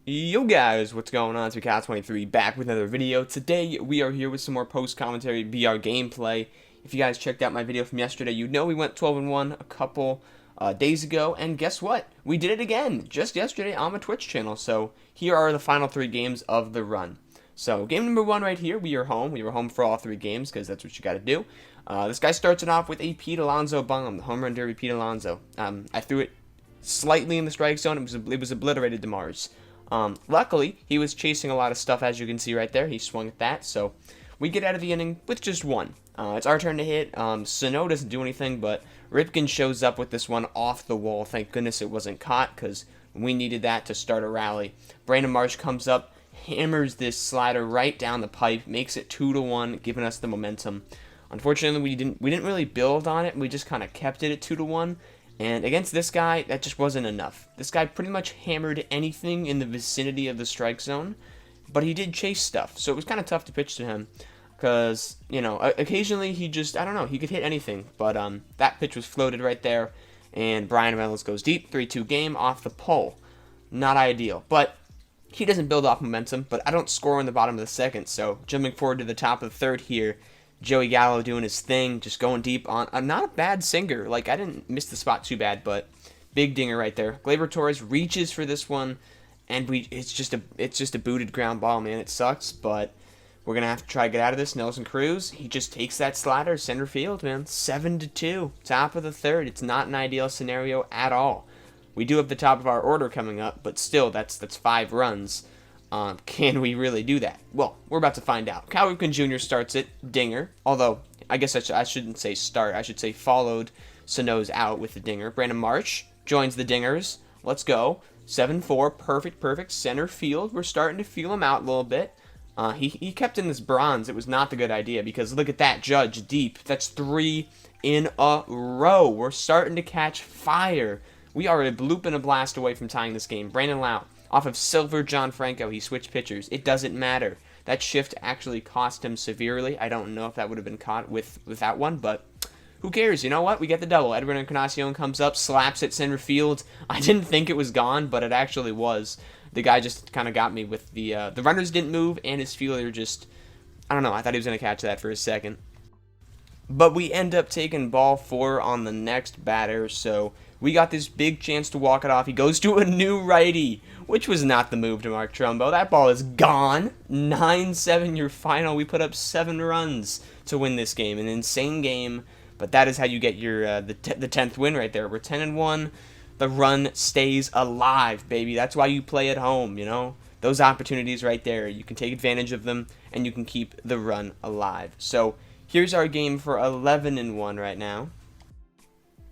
Yo guys, what's going on? It's Cat23 back with another video. Today we are here with some more post-commentary BR gameplay. If you guys checked out my video from yesterday, you know we went 12-1 a couple days ago, and guess what? We did it again just yesterday on my Twitch channel. So here are the final 3 games of the run. So game number 1 right here, we are home. We were home for all 3 games because that's what you got to do. This guy starts it off with a Pete Alonso bomb, the home run derby Pete Alonso. I threw it slightly in the strike zone. It was obliterated to Mars. Luckily, he was chasing a lot of stuff, as you can see right there. He swung at that, so we get out of the inning with just 1. It's our turn to hit. Sano doesn't do anything, but Ripken shows up with this one off the wall. Thank goodness it wasn't caught, because we needed that to start a rally. Brandon Marsh comes up, hammers this slider right down the pipe, makes it 2-1, giving us the momentum. Unfortunately, we didn't really build on it. We just kind of kept it at 2-1. And against this guy, that just wasn't enough. This guy pretty much hammered anything in the vicinity of the strike zone, but he did chase stuff, so it was kind of tough to pitch to him, because, you know, occasionally he just, I don't know, he could hit anything, but that pitch was floated right there, and Brian Reynolds goes deep, 3-2 game, off the pole. Not ideal, but he doesn't build off momentum, but I don't score in the bottom of the second, so jumping forward to the top of the third here, Joey Gallo doing his thing, just going deep on not a bad sinker. Like, I didn't miss the spot too bad, but big dinger right there. Gleyber Torres reaches for this one, and it's just a booted ground ball, man. It sucks, but we're gonna have to try to get out of this. Nelson Cruz, he just takes that slider center field, man. 7-2, top of the third. It's not an ideal scenario at all. We do have the top of our order coming up, but still, that's 5 runs. Can we really do that? Well, we're about to find out. Cal Ripken Jr. starts it, dinger. Although, I guess I shouldn't say start. I should say followed Sano's out with the dinger. Brandon Marsh joins the dingers. Let's go. 7-4, perfect, center field. We're starting to feel him out a little bit. He kept in this bronze. It was not the good idea because look at that, Judge, deep. That's 3 in a row. We're starting to catch fire. We are a bloop and a blast away from tying this game. Brandon Lau. Off of Silver John Franco, he switched pitchers. It doesn't matter. That shift actually cost him severely. I don't know if that would have been caught with that one, but who cares? You know what? We get the double. Edwin Encarnacion comes up, slaps at center field. I didn't think it was gone, but it actually was. The guy just kind of got me with the runners didn't move, and his fielder just, I don't know. I thought he was going to catch that for a second. But we end up taking ball 4 on the next batter, so we got this big chance to walk it off. He goes to a new righty, which was not the move to Mark Trumbo. That ball is gone. 9-7 your final. We put up 7 runs to win this game. An insane game, but that is how you get your the 10th win right there. We're 10-1. The run stays alive, baby. That's why you play at home, you know? Those opportunities right there. You can take advantage of them, and you can keep the run alive. So here's our game for 11-1 right now.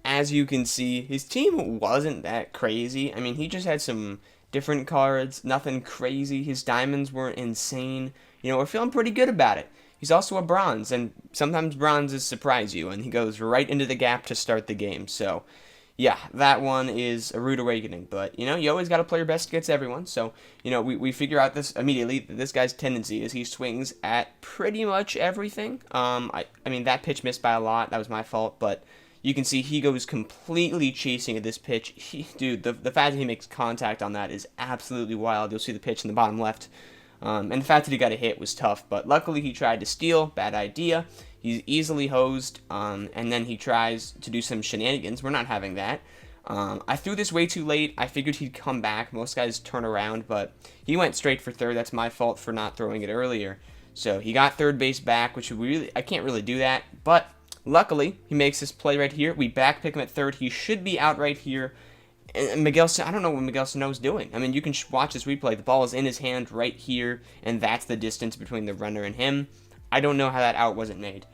As you can see, his team wasn't that crazy. I mean, he just had some different cards, nothing crazy. His diamonds weren't insane. You know, we're feeling pretty good about it. He's also a bronze, and sometimes bronzes surprise you, and he goes right into the gap to start the game. So, yeah, that one is a rude awakening. But, you know, you always got to play your best against everyone. So, you know, we figure out this immediately. This guy's tendency is he swings at pretty much everything. I mean, that pitch missed by a lot. That was my fault, but you can see he goes completely chasing at this pitch. Dude, the fact that he makes contact on that is absolutely wild. You'll see the pitch in the bottom left. And the fact that he got a hit was tough, but luckily he tried to steal. Bad idea. He's easily hosed, and then he tries to do some shenanigans. We're not having that. I threw this way too late. I figured he'd come back. Most guys turn around, but he went straight for third. That's my fault for not throwing it earlier. So he got third base back, which I can't really do that, but luckily, he makes this play right here. We back pick him at third. He should be out right here. And Miguel, I don't know what Miguel Sano's doing. I mean, you can watch this replay. The ball is in his hand right here, and that's the distance between the runner and him. I don't know how that out wasn't made,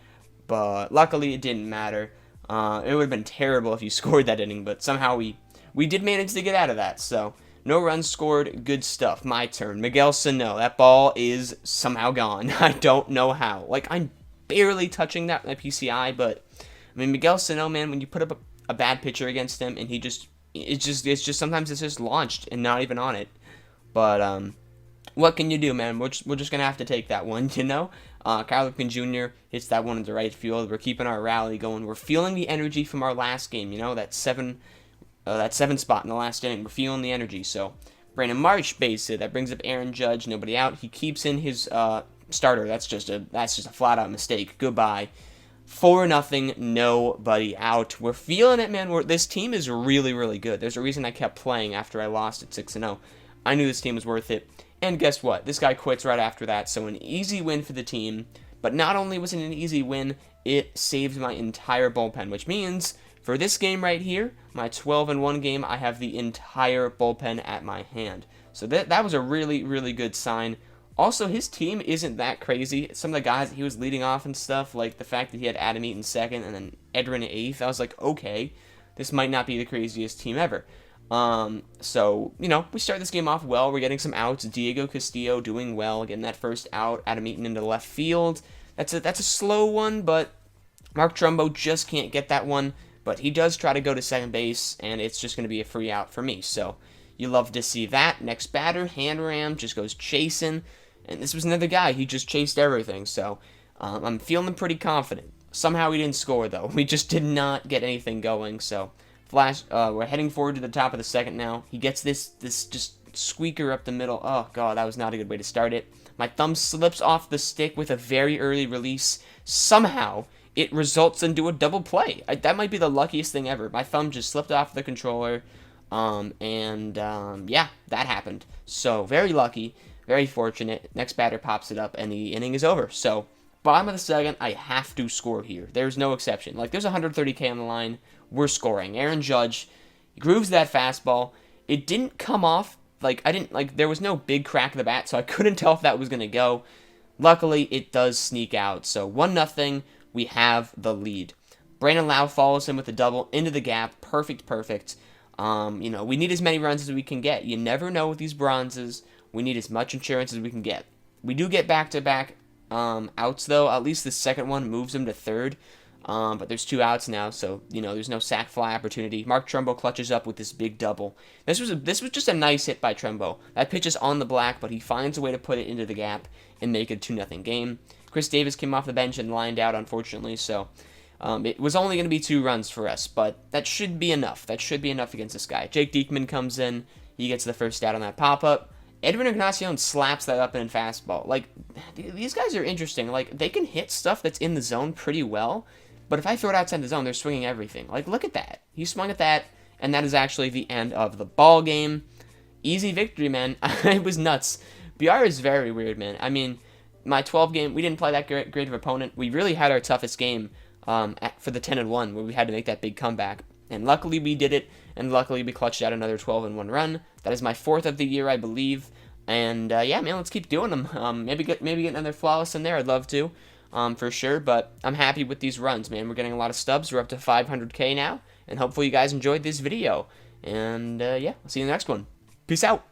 but luckily it didn't matter. It would have been terrible if you scored that inning, but somehow we did manage to get out of that. So no runs scored. Good stuff. My turn. Miguel Sano. That ball is somehow gone. I don't know how. Like, I'm barely touching that PCI, but I mean, Miguel Sano, man, when you put up a bad pitcher against him, and it's just sometimes it's just launched and not even on it. But what can you do, man? We're just gonna have to take that one, you know. Cal Ripken Jr. hits that one into right field. We're keeping our rally going. We're feeling the energy from our last game, you know, that seven spot in the last inning. We're feeling the energy, so Brandon Marsh base hit. That brings up Aaron Judge. Nobody out. He keeps in his starter. That's just a flat out mistake. Goodbye. 4-0, nobody out. We're feeling it, man. This team is really, really good. There's a reason I kept playing after I lost at 6-0. I knew this team was worth it. And guess what? This guy quits right after that. So an easy win for the team. But not only was it an easy win, it saved my entire bullpen, which means for this game right here, my 12-1 game, I have the entire bullpen at my hand. So that was a really, really good sign. Also, his team isn't that crazy. Some of the guys that he was leading off and stuff, like the fact that he had Adam Eaton second and then Edwin 8th, I was like, okay, this might not be the craziest team ever. So, we start this game off well. We're getting some outs. Diego Castillo doing well, getting that first out. Adam Eaton into the left field. That's a slow one, but Mark Trumbo just can't get that one. But he does try to go to second base, and it's just going to be a free out for me. So, you love to see that. Next batter, hand ram, just goes chasing. And this was another guy. He just chased everything. So, I'm feeling pretty confident. Somehow he didn't score, though. We just did not get anything going. So, we're heading forward to the top of the second now. He gets this just squeaker up the middle. Oh, God, that was not a good way to start it. My thumb slips off the stick with a very early release. Somehow, it results into a double play. That might be the luckiest thing ever. My thumb just slipped off the controller. Yeah, that happened. So, very lucky, very fortunate. Next batter pops it up, and the inning is over. So, bottom of the second, I have to score here. There's no exception. Like, there's 130K on the line. We're scoring. Aaron Judge grooves that fastball. It didn't come off. There was no big crack of the bat, so I couldn't tell if that was going to go. Luckily, it does sneak out. So, 1-0, we have the lead. Brandon Lau follows him with a double into the gap. Perfect. We need as many runs as we can get. You never know with these bronzes. We need as much insurance as we can get. We do get back-to-back outs, though. At least the second one moves him to third. But there's 2 outs now, so, there's no sac fly opportunity. Mark Trumbo clutches up with this big double. This was just a nice hit by Trumbo. That pitch is on the black, but he finds a way to put it into the gap and make it a 2-0 game. Chris Davis came off the bench and lined out, unfortunately, so it was only going to be 2 runs for us, but that should be enough. That should be enough against this guy. Jake Diekman comes in. He gets the first out on that pop-up. Edwin Encarnacion slaps that up in fastball. Like, these guys are interesting. Like, they can hit stuff that's in the zone pretty well, but if I throw it outside the zone, they're swinging everything. Like, look at that. He swung at that, and that is actually the end of the ball game. Easy victory, man. It was nuts. BR is very weird, man. I mean, my 12 game, we didn't play that great of opponent. We really had our toughest game for the 10-1, where we had to make that big comeback. And luckily we did it, and luckily we clutched out another 12-1 run. That is my 4th of the year, I believe. And yeah, man, let's keep doing them. Maybe get another flawless in there. I'd love to, for sure. But I'm happy with these runs, man. We're getting a lot of stubs. We're up to 500K now, and hopefully you guys enjoyed this video. And yeah, I'll see you in the next one. Peace out.